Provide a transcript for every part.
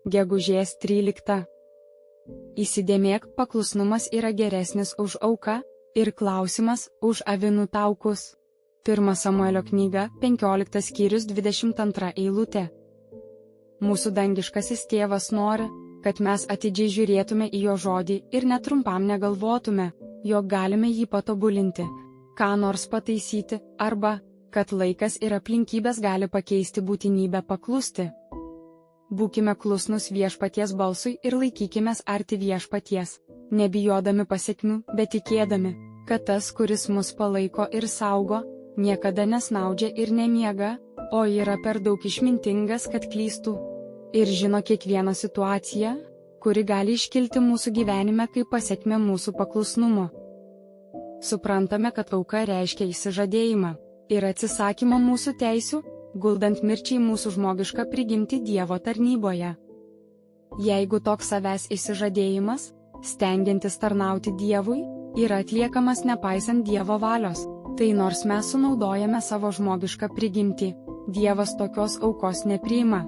Gegužės 13. Įsidėmėk, paklusnumas yra geresnis už auką ir klausimas už avinų taukus. 1 Samuelio knyga, 15 skyrius 22 eilutė. Mūsų dangiškasis tėvas nori, kad mes atidžiai žiūrėtume į jo žodį ir netrumpam negalvotume, jog galime jį patobulinti, ką nors pataisyti, arba, kad laikas ir aplinkybės gali pakeisti būtinybę paklusti. Būkime klusnus viešpaties balsui ir laikykimės arti viešpaties, nebijodami pasekmių, bet tikėdami, kad tas, kuris mus palaiko ir saugo, niekada nesnaudžia ir nemiega, o yra per daug išmintingas, kad klystų. Ir žino kiekvieną situaciją, kuri gali iškilti mūsų gyvenime kaip pasekmė mūsų paklusnumo. Suprantame, kad auka reiškia išsižadėjimą ir atsisakymą mūsų teisių, guldant mirčiai mūsų žmogišką prigimtį Dievo tarnyboje. Jeigu toks savęs išsižadėjimas, stengiantis tarnauti Dievui, yra atliekamas nepaisant Dievo valios, tai nors mes sunaudojame savo žmogišką prigimtį, Dievas tokios aukos nepriima.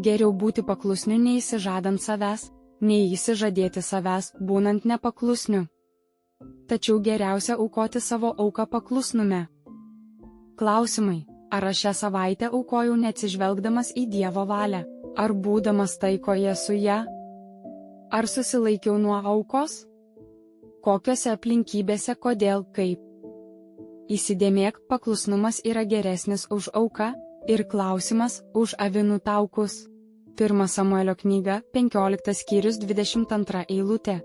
Geriau būti paklusniu neįsižadant savęs, nei įsižadėti savęs, būnant nepaklusniu. Tačiau geriausia aukoti savo auką paklusnume. Klausimai: ar aš šią savaitę aukojau neatsižvelgdamas į Dievo valią, ar būdamas taikoje su ja? Ar susilaikiau nuo aukos? Kokiose aplinkybėse, kodėl, kaip? Įsidėmėk, paklusnumas yra geresnis už auką ir klausimas už avinų taukus. 1 Samuelio knyga, 15 skyrius 22 eilutė.